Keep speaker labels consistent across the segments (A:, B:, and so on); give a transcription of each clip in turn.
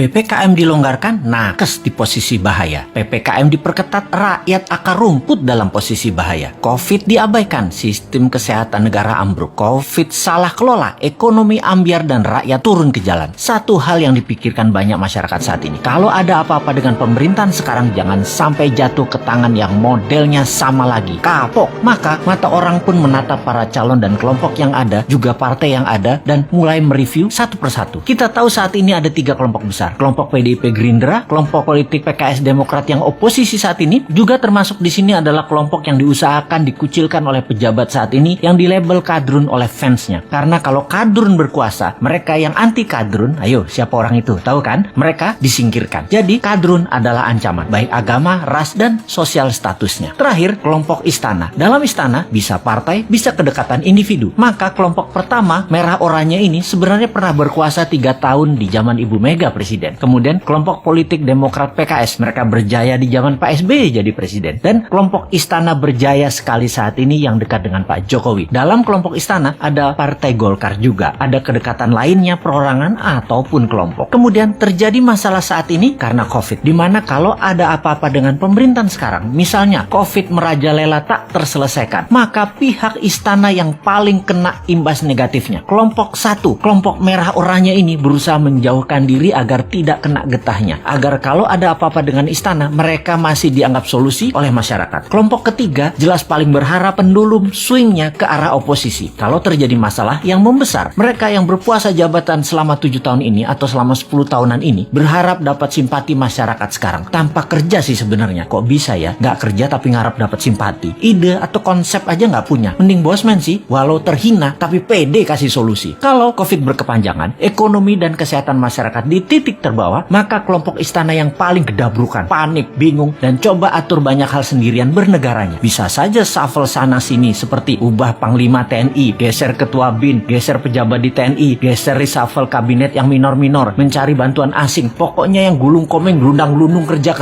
A: PPKM dilonggarkan, nakes di posisi bahaya. PPKM diperketat, rakyat akar rumput dalam posisi bahaya. Covid diabaikan, sistem kesehatan negara ambruk. Covid salah kelola, ekonomi ambyar dan rakyat turun ke jalan. Satu hal yang dipikirkan banyak masyarakat saat ini, kalau ada apa-apa dengan pemerintahan sekarang, jangan sampai jatuh ke tangan yang modelnya sama lagi, kapok. Maka mata orang pun menatap para calon dan kelompok yang ada, juga partai yang ada, dan mulai mereview satu persatu. Kita tahu saat ini ada 3 kelompok besar. Kelompok PDIP Gerindra, kelompok politik PKS Demokrat yang oposisi saat ini, juga termasuk di sini adalah kelompok yang diusahakan dikucilkan oleh pejabat saat ini yang dilabel kadrun oleh fansnya. Karena kalau kadrun berkuasa, mereka yang anti kadrun, ayo siapa orang itu? Tahu kan? Mereka disingkirkan. Jadi kadrun adalah ancaman, baik agama, ras, dan sosial statusnya. Terakhir, kelompok istana. Dalam istana bisa partai, bisa kedekatan individu. Maka kelompok pertama, merah oranye ini sebenarnya pernah berkuasa 3 tahun di zaman Ibu Mega presiden. Kemudian kelompok politik Demokrat PKS, mereka berjaya di zaman Pak SBY jadi presiden. Dan kelompok istana berjaya sekali saat ini yang dekat dengan Pak Jokowi. Dalam kelompok istana ada Partai Golkar juga. Ada kedekatan lainnya, perorangan ataupun kelompok. Kemudian terjadi masalah saat ini karena Covid. Dimana kalau ada apa-apa dengan pemerintahan sekarang, misalnya Covid merajalela tak terselesaikan, maka pihak istana yang paling kena imbas negatifnya. Kelompok 1, kelompok merah oranye ini berusaha menjauhkan diri agar tidak kena getahnya. Agar kalau ada apa-apa dengan istana, mereka masih dianggap solusi oleh masyarakat. Kelompok ketiga jelas paling berharap pendulum swingnya ke arah oposisi. Kalau terjadi masalah yang membesar, mereka yang berpuasa jabatan selama 7 tahun ini atau selama 10 tahunan ini berharap dapat simpati masyarakat sekarang. Tanpa kerja sih sebenarnya. Kok bisa ya? Nggak kerja tapi ngarap dapat simpati. Ide atau konsep aja nggak punya. Mending bosman sih, walau terhina tapi pede kasih solusi. Kalau Covid berkepanjangan, ekonomi dan kesehatan masyarakat di titik terbawah, maka kelompok istana yang paling gedabrukan, panik, bingung, dan coba atur banyak hal sendirian bernegaranya. Bisa saja shuffle sana sini seperti ubah Panglima TNI, geser Ketua BIN, geser pejabat di TNI, geser reshuffle kabinet yang minor-minor, mencari bantuan asing. Pokoknya yang gulung komeng, gelundang-gelundung kerja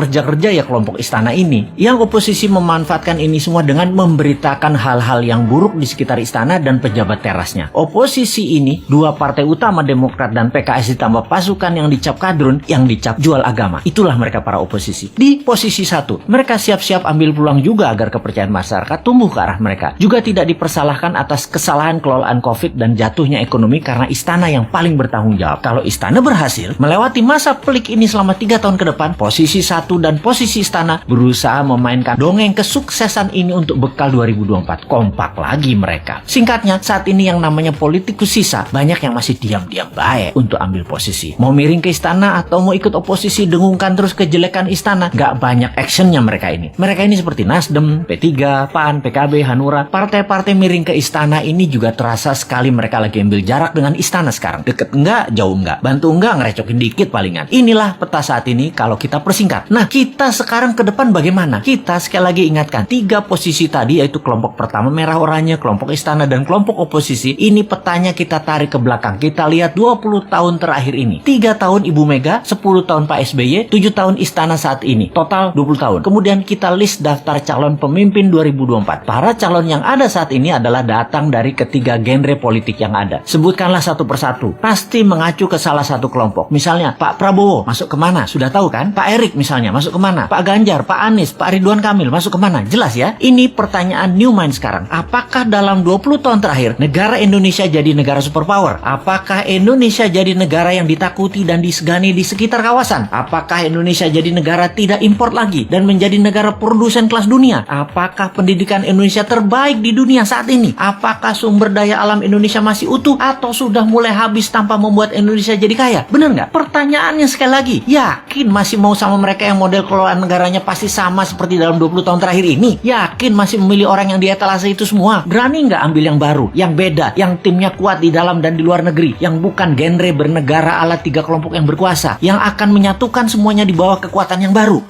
A: ya kelompok istana ini. Yang oposisi memanfaatkan ini semua dengan memberitakan hal-hal yang buruk di sekitar istana dan pejabat terasnya. Oposisi ini, 2 partai utama Demokrat dan PKS ditambah pasukan yang dicap kadrun, yang dicap jual agama. Itulah mereka para oposisi. Di posisi 1, mereka siap-siap ambil peluang juga agar kepercayaan masyarakat tumbuh ke arah mereka. Juga tidak dipersalahkan atas kesalahan kelolaan Covid dan jatuhnya ekonomi karena istana yang paling bertanggung jawab. Kalau istana berhasil melewati masa pelik ini selama 3 tahun ke depan, posisi 1 dan posisi istana berusaha memainkan dongeng kesuksesan ini untuk bekal 2024. Kompak lagi mereka. Singkatnya, saat ini yang namanya politikus sisa, banyak yang masih diam-diam baik untuk ambil posisi. Mau miring ke istana atau mau ikut oposisi dengungkan terus kejelekan istana, gak banyak actionnya mereka ini. Mereka ini seperti Nasdem, P3, PAN, PKB, Hanura. Partai-partai miring ke istana ini juga terasa sekali mereka lagi ambil jarak dengan istana sekarang. Deket enggak, jauh enggak, bantu enggak, ngerecokin dikit palingan. Inilah peta saat ini kalau kita persingkat. Nah, kita sekarang ke depan bagaimana? Kita sekali lagi ingatkan, 3 posisi tadi yaitu kelompok pertama merah oranye, kelompok istana, dan kelompok oposisi. Ini petanya kita tarik ke belakang. Kita lihat 20 tahun terakhir ini. 3 tahun Ibu Mega, 10 tahun Pak SBY, 7 tahun istana saat ini. Total 20 tahun. Kemudian kita list daftar calon pemimpin 2024. Para calon yang ada saat ini adalah datang dari ketiga genre politik yang ada. Sebutkanlah satu persatu. Pasti mengacu ke salah satu kelompok. Misalnya Pak Prabowo masuk kemana? Sudah tahu kan? Pak Erik misalnya masuk kemana? Pak Ganjar, Pak Anies, Pak Ridwan Kamil masuk kemana? Jelas ya? Ini pertanyaan new mind sekarang. Apakah dalam 20 tahun terakhir negara Indonesia jadi negara superpower? Apakah Indonesia jadi negara yang ditakuti dan disegani di sekitar kawasan? Apakah Indonesia jadi negara tidak impor lagi dan menjadi negara produsen kelas dunia? Apakah pendidikan Indonesia terbaik di dunia saat ini? Apakah sumber daya alam Indonesia masih utuh atau sudah mulai habis tanpa membuat Indonesia jadi kaya? Bener nggak? Pertanyaannya sekali lagi, yakin masih mau sama mereka yang model kelolaan negaranya pasti sama seperti dalam 20 tahun terakhir ini? Yakin masih memilih orang yang di etalase itu semua? Berani nggak ambil yang baru, yang beda, yang timnya kuat di dalam dan di luar negeri, yang bukan genre bernegara ala 3 kelompok yang berkuasa, yang akan menyatukan semuanya di bawah kekuatan yang baru?